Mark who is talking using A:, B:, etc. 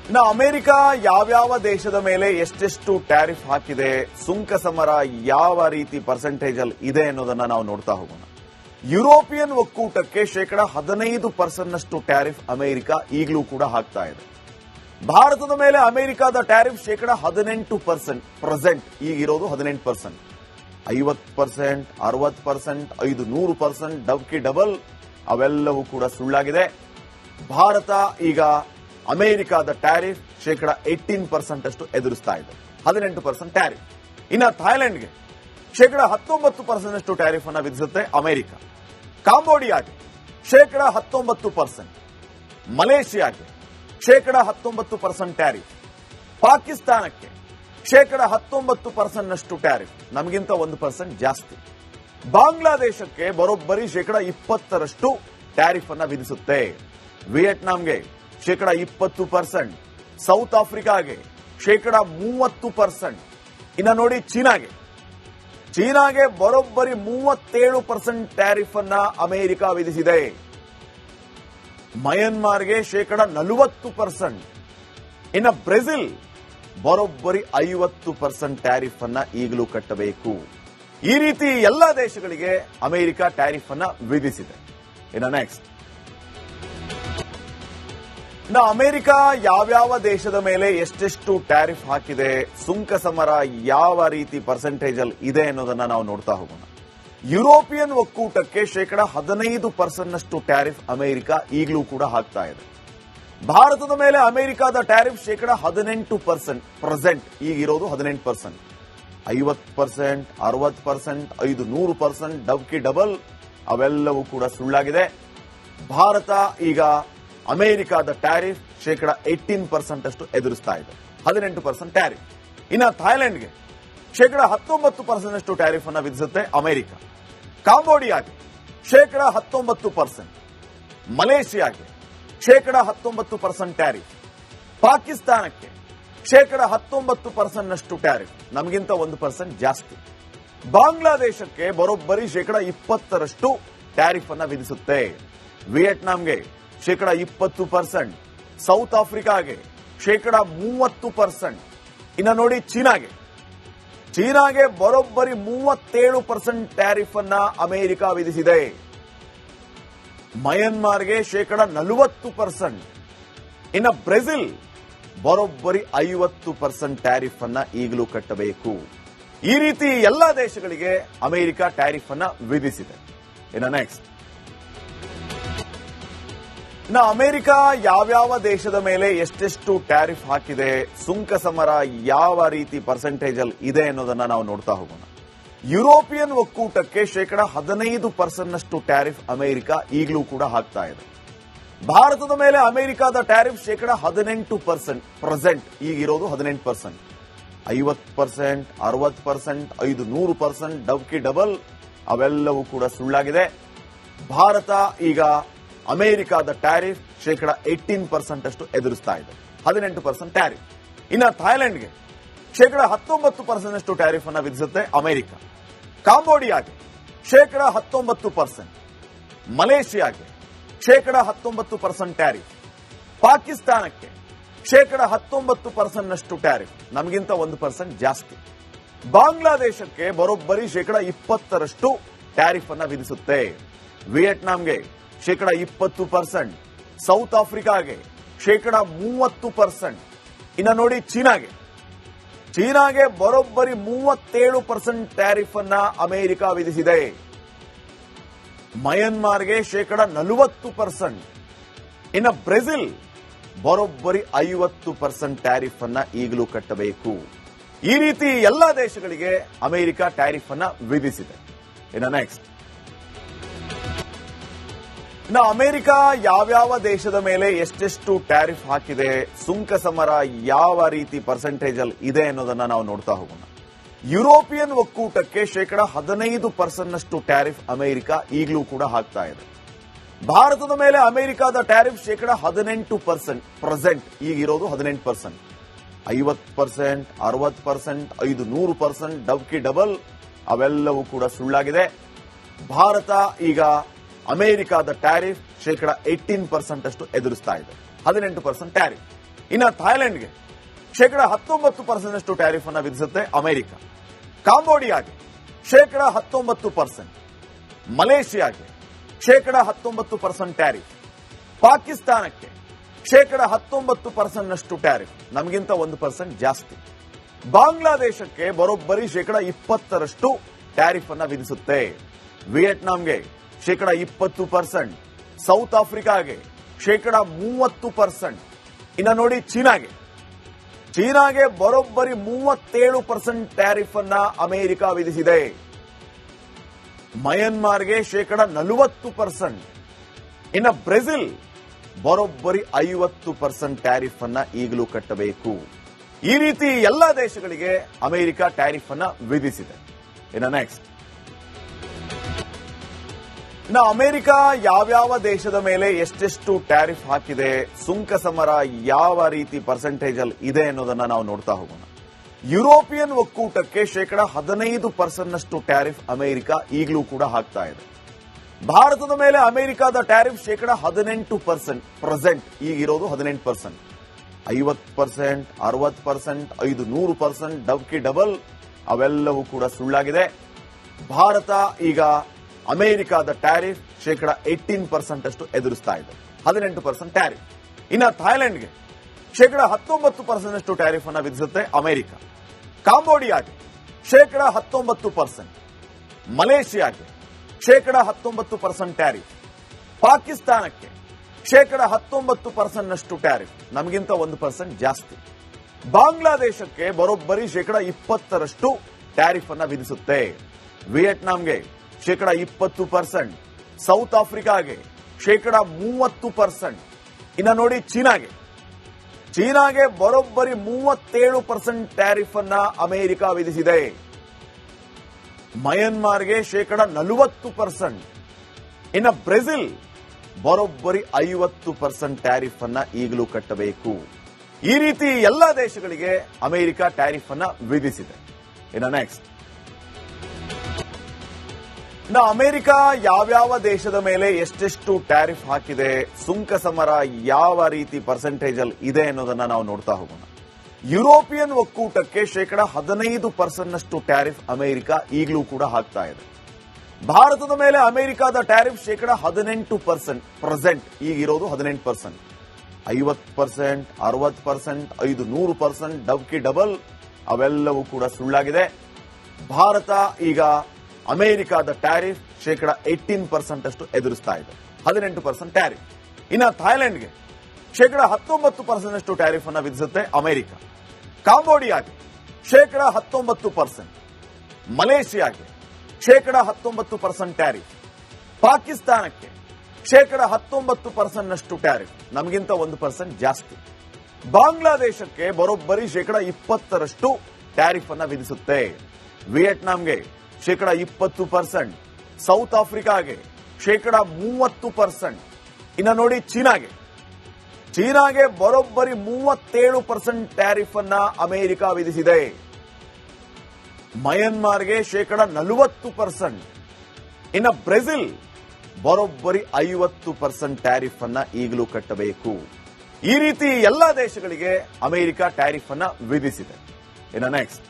A: ಇನ್ನು ಅಮೆರಿಕ ಯಾವ್ಯಾವ ದೇಶದ ಮೇಲೆ ಎಷ್ಟೆಷ್ಟು ಟ್ಯಾರಿಫ್ ಹಾಕಿದೆ, ಸುಂಕ ಸಮರ ಯಾವ ರೀತಿ ಪರ್ಸೆಂಟೇಜ್ ಅಲ್ಲಿ ಇದೆ ಅನ್ನೋದನ್ನ ನಾವು ನೋಡ್ತಾ ಹೋಗೋಣ. ಯುರೋಪಿಯನ್ ಒಕ್ಕೂಟಕ್ಕೆ 15% ನಷ್ಟು ಟ್ಯಾರಿಫ್ ಅಮೆರಿಕ ಈಗಲೂ ಕೂಡ ಹಾಕ್ತಾ ಇದೆ. ಭಾರತದ ಮೇಲೆ ಅಮೆರಿಕದ ಟ್ಯಾರಿಫ್ 18% ಪ್ರೆಸೆಂಟ್ ಈಗಿರೋದು 18%. 50%, 60%, 500%, ಡಬ್ಕಿ ಡಬಲ್ ಅವೆಲ್ಲವೂ ಕೂಡ ಸುಳ್ಳಾಗಿದೆ. ಭಾರತ ಈಗ ಅಮೆರಿಕದ ಟ್ಯಾರಿಫ್ 18% ಅಷ್ಟು ಎದುರಿಸ್ತಾ ಇದೆ, 18% ಟ್ಯಾರಿಫ್. ಇನ್ನು ಥೈಲ್ಯಾಂಡ್ಗೆ 19% ಅಷ್ಟು ಟ್ಯಾರಿಫ್ ಅನ್ನು ವಿಧಿಸುತ್ತೆ ಅಮೆರಿಕ. ಕಾಂಬೋಡಿಯಾಗೆ 19%, ಮಲೇಷಿಯಾಗೆ 19% ಟ್ಯಾರಿಫ್, ಪಾಕಿಸ್ತಾನಕ್ಕೆ 19% ನಷ್ಟು ಟ್ಯಾರಿಫ್, ನಮಗಿಂತ 1% ಜಾಸ್ತಿ. ಬಾಂಗ್ಲಾದೇಶಕ್ಕೆ ಬರೋಬ್ಬರಿ 20% ಟ್ಯಾರಿಫ್ ಅನ್ನು ವಿಧಿಸುತ್ತೆ. ವಿಯೆಟ್ನಾಂಗೆ 20%, ಸೌತ್ ಆಫ್ರಿಕಾಗೆ 30%. ಇನ್ನು ನೋಡಿ ಚೀನಾಗೆ ಬರೋಬ್ಬರಿ 37% ಟ್ಯಾರಿಫ್ ಅನ್ನ ಅಮೆರಿಕ ವಿಧಿಸಿದೆ. ಮಯನ್ಮಾರ್ಗೆ 40%. ಇನ್ನು ಬ್ರೆಜಿಲ್ ಬರೋಬ್ಬರಿ 50% ಟ್ಯಾರಿಫ್ ಅನ್ನ ಈಗಲೂ ಕಟ್ಟಬೇಕು. ಈ ರೀತಿ ಎಲ್ಲ ದೇಶಗಳಿಗೆ ಅಮೆರಿಕ ಟ್ಯಾರಿಫ್ ಅನ್ನ ವಿಧಿಸಿದೆ. ಇನ್ನು ನೆಕ್ಸ್ಟ್, ಅಮೆರಿಕ ಯಾವ್ಯಾವ ದೇಶದ ಮೇಲೆ ಎಷ್ಟೆಷ್ಟು ಟ್ಯಾರಿಫ್ ಹಾಕಿದೆ, ಸುಂಕ ಸಮರ ಯಾವ ರೀತಿ ಪರ್ಸೆಂಟೇಜ್ ಅಲ್ಲಿ ಇದೆ ಅನ್ನೋದನ್ನ ನಾವು ನೋಡ್ತಾ ಹೋಗೋಣ. ಯುರೋಪಿಯನ್ ಒಕ್ಕೂಟಕ್ಕೆ 15% ನಷ್ಟು ಟ್ಯಾರಿಫ್ ಅಮೆರಿಕ ಈಗಲೂ ಕೂಡ ಹಾಕ್ತಾ ಇದೆ. ಭಾರತದ ಮೇಲೆ ಅಮೆರಿಕದ ಟ್ಯಾರಿಫ್ 18% ಪ್ರೆಸೆಂಟ್ ಈಗಿರೋದು 18%. 50%, 60%, 500%, ಡಬ್ಕಿ ಡಬಲ್ ಅವೆಲ್ಲವೂ ಕೂಡ ಸುಳ್ಳಾಗಿದೆ. ಭಾರತ ಈಗ ಅಮೆರಿಕದ ಟ್ಯಾರಿಫ್ 18% ಅಷ್ಟು ಎದುರಿಸ್ತಾ ಇದೆ, 18% ಟ್ಯಾರಿಫ್. ಇನ್ನು ಥೈಲ್ಯಾಂಡ್ಗೆ 19% ಅಷ್ಟು ಟ್ಯಾರಿಫ್ ಅನ್ನು ವಿಧಿಸುತ್ತೆ ಅಮೆರಿಕ. ಕಾಂಬೋಡಿಯಾಗೆ 19%, ಮಲೇಷಿಯಾಗೆ 19% ಟ್ಯಾರಿಫ್, ಪಾಕಿಸ್ತಾನಕ್ಕೆ 19% ನಷ್ಟು ಟ್ಯಾರಿಫ್, ನಮಗಿಂತ 1% ಜಾಸ್ತಿ. ಬಾಂಗ್ಲಾದೇಶಕ್ಕೆ ಬರೋಬ್ಬರಿ 20% ಟ್ಯಾರಿಫ್ ಅನ್ನು ವಿಧಿಸುತ್ತೆ. ವಿಯೆಟ್ನಾಂಗೆ 20%, ಸೌತ್ ಆಫ್ರಿಕಾಗೆ 30%. ಇನ್ನು ನೋಡಿ ಚೀನಾಗೆ ಬರೋಬ್ಬರಿ 37% ಟ್ಯಾರಿಫ್ ಅನ್ನ ಅಮೆರಿಕ ವಿಧಿಸಿದೆ. ಮಯನ್ಮಾರ್ಗೆ 40%. ಇನ್ನು ಬ್ರೆಜಿಲ್ ಬರೋಬ್ಬರಿ 50% ಟ್ಯಾರಿಫ್ ಅನ್ನ ಈಗಲೂ ಕಟ್ಟಬೇಕು. ಈ ರೀತಿ ಎಲ್ಲ ದೇಶಗಳಿಗೆ ಅಮೆರಿಕ ಟ್ಯಾರಿಫ್ ಅನ್ನ ವಿಧಿಸಿದೆ. ಇನ್ನು ನೆಕ್ಸ್ಟ್, ಅಮೆರಿಕ ಯಾವ್ಯಾವ ದೇಶದ ಮೇಲೆ ಎಷ್ಟೆಷ್ಟು ಟ್ಯಾರಿಫ್ ಹಾಕಿದೆ, ಸುಂಕ ಸಮರ ಯಾವ ರೀತಿ ಪರ್ಸೆಂಟೇಜ್ ಅಲ್ಲಿ ಇದೆ ಅನ್ನೋದನ್ನ ನಾವು ನೋಡ್ತಾ ಹೋಗೋಣ. ಯುರೋಪಿಯನ್ ಒಕ್ಕೂಟಕ್ಕೆ 15% ನಷ್ಟು ಟ್ಯಾರಿಫ್ ಅಮೆರಿಕ ಈಗಲೂ ಕೂಡ ಹಾಕ್ತಾ ಇದೆ. ಭಾರತದ ಮೇಲೆ ಅಮೆರಿಕದ ಟ್ಯಾರಿಫ್ 18% ಪ್ರೆಸೆಂಟ್ ಈಗಿರೋದು 18%. 50%, 60%, 500%, ಡಬ್ಕಿ ಡಬಲ್ ಅವೆಲ್ಲವೂ ಕೂಡ ಸುಳ್ಳಾಗಿದೆ. ಭಾರತ ಈಗ ಅಮೆರಿಕದ ಟ್ಯಾರಿಫ್ 18% ಅಷ್ಟು ಎದುರಿಸ್ತಾ ಇದೆ, 18% ಟ್ಯಾರಿಫ್. ಇನ್ನು ಥೈಲ್ಯಾಂಡ್ಗೆ 19% ಅಷ್ಟು ಟ್ಯಾರಿಫ್ ಅನ್ನು ವಿಧಿಸುತ್ತೆ ಅಮೆರಿಕ. ಕಾಂಬೋಡಿಯಾಗೆ 19%, ಮಲೇಷಿಯಾಗೆ 19% ಟ್ಯಾರಿಫ್, ಪಾಕಿಸ್ತಾನಕ್ಕೆ 19% ನಷ್ಟು ಟ್ಯಾರಿಫ್, ನಮಗಿಂತ 1% ಜಾಸ್ತಿ. ಬಾಂಗ್ಲಾದೇಶಕ್ಕೆ ಬರೋಬ್ಬರಿ 20% ಟ್ಯಾರಿಫ್ ಅನ್ನು ವಿಧಿಸುತ್ತೆ. ವಿಯೆಟ್ನಾಂಗೆ 20%, ಸೌತ್ ಆಫ್ರಿಕಾಗೆ 30%. ಇನ್ನು ನೋಡಿ ಚೀನಾಗೆ ಬರೋಬ್ಬರಿ 37% ಟ್ಯಾರಿಫ್ ಅನ್ನ ಅಮೆರಿಕ ವಿಧಿಸಿದೆ. ಮಯನ್ಮಾರ್ಗೆ 40%. ಇನ್ನು ಬ್ರೆಜಿಲ್ ಬರೋಬ್ಬರಿ 50% ಟ್ಯಾರಿಫ್ ಅನ್ನ ಈಗಲೂ ಕಟ್ಟಬೇಕು. ಈ ರೀತಿ ಎಲ್ಲ ದೇಶಗಳಿಗೆ ಅಮೆರಿಕ ಟ್ಯಾರಿಫ್ ಅನ್ನ ವಿಧಿಸಿದೆ. ಇನ್ನು ನೆಕ್ಸ್ಟ್, ಅಮೆರಿಕ ಯಾವ್ಯಾವ ದೇಶದ ಮೇಲೆ ಎಷ್ಟೆಷ್ಟು ಟ್ಯಾರಿಫ್ ಹಾಕಿದೆ, ಸುಂಕ ಸಮರ ಯಾವ ರೀತಿ ಪರ್ಸೆಂಟೇಜ್ ಅಲ್ಲಿ ಇದೆ ಅನ್ನೋದನ್ನ ನಾವು ನೋಡ್ತಾ ಹೋಗೋಣ. ಯುರೋಪಿಯನ್ ಒಕ್ಕೂಟಕ್ಕೆ 15% ನಷ್ಟು ಟ್ಯಾರಿಫ್ ಅಮೆರಿಕ ಈಗಲೂ ಕೂಡ ಹಾಕ್ತಾ ಇದೆ. ಭಾರತದ ಮೇಲೆ ಅಮೆರಿಕದ ಟ್ಯಾರಿಫ್ 18% ಪ್ರೆಸೆಂಟ್ ಈಗಿರೋದು 18%. 50%, 60%, 500%, ಡಬ್ಕಿ ಡಬಲ್ ಅವೆಲ್ಲವೂ ಕೂಡ ಸುಳ್ಳಾಗಿದೆ. ಭಾರತ ಈಗ ಅಮೆರಿಕದ ಟ್ಯಾರಿಫ್ 18% ಅಷ್ಟು ಎದುರಿಸ್ತಾ ಇದೆ, 18% ಟ್ಯಾರಿಫ್. ಇನ್ನು ಥಾಯ್ಲೆಂಡ್ಗೆ ಶೇಕಡ 19% ಟ್ಯಾರಿಫ್ ಅನ್ನ ವಿಧಿಸುತ್ತೆ ಅಮೆರಿಕ. ಕಾಂಬೋಡಿಯಾಗೆ ಶೇಕಡ 19%, ಮಲೇಷಿಯಾಗೆ ಶೇಕಡ 19% ಟ್ಯಾರಿಫ್, ಪಾಕಿಸ್ತಾನಕ್ಕೆ ಶೇಕಡ 19% ಟ್ಯಾರಿಫ್, ನಮಗಿಂತ 1% ಜಾಸ್ತಿ. ಬಾಂಗ್ಲಾದೇಶಕ್ಕೆ ಬರೋಬ್ಬರಿ ಶೇಕಡ 20% ಟ್ಯಾರಿಫ್ ಅನ್ನ ವಿಧಿಸುತ್ತೆ. ವಿಯೆಟ್ನಾಂಗೆ ಶೇಕಡ 20%, ಸೌತ್ ಆಫ್ರಿಕಾಗೆ ಶೇಕಡ 30%. ಇನ್ನು ನೋಡಿ ಚೀನಾಗೆ ಬರೋಬ್ಬರಿ 37% ಟ್ಯಾರಿಫ್ ಅನ್ನ ಅಮೆರಿಕ ವಿಧಿಸಿದೆ. ಮಯನ್ಮಾರ್ಗೆ ಶೇಕಡ 40%, ಇನ್ನು ಬ್ರೆಜಿಲ್ ಬರೋಬ್ಬರಿ 50% ಟ್ಯಾರಿಫ್ ಅನ್ನ ಈಗಲೂ ಕಟ್ಟಬೇಕು. ಈ ರೀತಿ ಎಲ್ಲ ದೇಶಗಳಿಗೆ ಅಮೆರಿಕ ಟ್ಯಾರಿಫ್ ಅನ್ನ ವಿಧಿಸಿದೆ. ಇನ್ನು ನೆಕ್ಸ್ಟ್, ಅಮೆರಿಕ ಯಾವ್ಯಾವ ದೇಶದ ಮೇಲೆ ಎಷ್ಟೆಷ್ಟು ಟ್ಯಾರಿಫ್ ಹಾಕಿದೆ, ಸುಂಕ ಸಮರ ಯಾವ ರೀತಿ ಪರ್ಸೆಂಟೇಜ್ ಅಲ್ಲಿ ಇದೆ ಅನ್ನೋದನ್ನ ನಾವು ನೋಡ್ತಾ ಹೋಗೋಣ. ಯುರೋಪಿಯನ್ ಒಕ್ಕೂಟಕ್ಕೆ ಶೇಕಡ 15% ಟ್ಯಾರಿಫ್ ಅಮೆರಿಕ ಈಗಲೂ ಕೂಡ ಹಾಕ್ತಾ ಇದೆ. ಭಾರತದ ಮೇಲೆ ಅಮೆರಿಕದ ಟ್ಯಾರಿಫ್ ಶೇಕಡ 18%, ಪ್ರೆಸೆಂಟ್ ಈಗಿರೋದು 18%. 50%, 60%, 500%, ಡಬ್ಕಿ ಡಬಲ್ ಅವೆಲ್ಲವೂ ಕೂಡ ಸುಳ್ಳಾಗಿದೆ. ಭಾರತ ಈಗ ಅಮೆರಿಕದ ಟ್ಯಾರಿಫ್ ಶೇಕಡ 18% ಅಷ್ಟು ಎದುರಿಸ್ತಾ ಇದೆ, 18% ಟ್ಯಾರಿಫ್. ಇನ್ನು ಥಾಯ್ಲೆಂಡ್ಗೆ ಶೇಕಡ 19% ಟ್ಯಾರಿಫ್ ಅನ್ನ ವಿಧಿಸುತ್ತೆ ಅಮೆರಿಕ. ಕಾಂಬೋಡಿಯಾಗೆ ಶೇಕಡ 19%, ಮಲೇಷಿಯಾಗೆ ಶೇಕಡ 19% ಟ್ಯಾರಿಫ್, ಪಾಕಿಸ್ತಾನಕ್ಕೆ ಶೇಕಡ 19% ಟ್ಯಾರಿಫ್, ನಮಗಿಂತ 1% ಜಾಸ್ತಿ. ಬಾಂಗ್ಲಾದೇಶಕ್ಕೆ ಬರೋಬ್ಬರಿ ಶೇಕಡ 20% ಟ್ಯಾರಿಫ್ ಅನ್ನ ವಿಧಿಸುತ್ತೆ. ವಿಯೆಟ್ನಾಂಗೆ ಶೇಕಡ 20%, ಸೌತ್ ಆಫ್ರಿಕಾಗೆ ಶೇಕಡ 30%. ಇನ್ನು ನೋಡಿ ಚೀನಾಗೆ ಬರೋಬ್ಬರಿ 37% ಟ್ಯಾರಿಫ್ ಅನ್ನ ಅಮೆರಿಕ ವಿಧಿಸಿದೆ. ಮಯನ್ಮಾರ್ಗೆ ಶೇಕಡ 40%, ಇನ್ನು ಬ್ರೆಜಿಲ್ ಬರೋಬ್ಬರಿ 50% ಟ್ಯಾರಿಫ್ ಅನ್ನ ಈಗಲೂ ಕಟ್ಟಬೇಕು. ಈ ರೀತಿ ಎಲ್ಲ ದೇಶಗಳಿಗೆ ಅಮೆರಿಕ ಟ್ಯಾರಿಫ್ ಅನ್ನ ವಿಧಿಸಿದೆ. ಇನ್ನು ನೆಕ್ಸ್ಟ್, ಅಮೆರಿಕ ಯಾವ್ಯಾವ ದೇಶದ ಮೇಲೆ ಎಷ್ಟೆಷ್ಟು ಟ್ಯಾರಿಫ್ ಹಾಕಿದೆ, ಸುಂಕ ಸಮರ ಯಾವ ರೀತಿ ಪರ್ಸೆಂಟೇಜ್ ಅಲ್ಲಿ ಇದೆ ಅನ್ನೋದನ್ನ ನಾವು ನೋಡ್ತಾ ಹೋಗೋಣ. ಯುರೋಪಿಯನ್ ಒಕ್ಕೂಟಕ್ಕೆ ಶೇಕಡ 15% ಟ್ಯಾರಿಫ್ ಅಮೆರಿಕ ಈಗಲೂ ಕೂಡ ಹಾಕ್ತಾ ಇದೆ. ಭಾರತದ ಮೇಲೆ ಅಮೆರಿಕದ ಟ್ಯಾರಿಫ್ ಶೇಕಡ 18%, ಪ್ರೆಸೆಂಟ್ ಈಗಿರೋದು 18%. 50%, 60%, 500%, ಡಬ್ಕಿ ಡಬಲ್ ಅವೆಲ್ಲವೂ ಕೂಡ ಸುಳ್ಳಾಗಿದೆ. ಭಾರತ ಈಗ ಅಮೆರಿಕದ ಟ್ಯಾರಿಫ್ ಶೇಕಡ 18% ಅಷ್ಟು ಎದುರಿಸ್ತಾ ಇದೆ, 18% ಟ್ಯಾರಿಫ್. ಇನ್ನು ಥಾಯ್ಲೆಂಡ್ಗೆ ಶೇಕಡ 19% ಟ್ಯಾರಿಫ್ ಅನ್ನ ವಿಧಿಸುತ್ತೆ ಅಮೆರಿಕ. ಕಾಂಬೋಡಿಯಾಗೆ ಶೇಕಡ 19%, ಮಲೇಷಿಯಾಗೆ ಶೇಕಡ 19% ಟ್ಯಾರಿಫ್, ಪಾಕಿಸ್ತಾನಕ್ಕೆ ಶೇಕಡ 19% ಟ್ಯಾರಿಫ್, ನಮಗಿಂತ 1% ಜಾಸ್ತಿ. ಬಾಂಗ್ಲಾದೇಶಕ್ಕೆ ಬರೋಬ್ಬರಿ ಶೇಕಡ 20% ಟ್ಯಾರಿಫ್ ಅನ್ನ ವಿಧಿಸುತ್ತೆ. ವಿಯೆಟ್ನಾಂಗೆ ಶೇಕಡ 20%, ಸೌತ್ ಆಫ್ರಿಕಾಗೆ ಶೇಕಡ 30%. ಇನ್ನು ನೋಡಿ ಚೀನಾಗೆ ಬರೋಬ್ಬರಿ 37% ಟ್ಯಾರಿಫ್ ಅನ್ನ ಅಮೆರಿಕ ವಿಧಿಸಿದೆ. ಮಯನ್ಮಾರ್ಗೆ ಶೇಕಡ 40%, ಇನ್ನು ಬ್ರೆಜಿಲ್ ಬರೋಬ್ಬರಿ 50% ಟ್ಯಾರಿಫ್ ಅನ್ನ ಈಗಲೂ ಕಟ್ಟಬೇಕು. ಈ ರೀತಿ ಎಲ್ಲ ದೇಶಗಳಿಗೆ ಅಮೆರಿಕ ಟ್ಯಾರಿಫ್ ಅನ್ನ ವಿಧಿಸಿದೆ. ಇನ್ನು ನೆಕ್ಸ್ಟ್,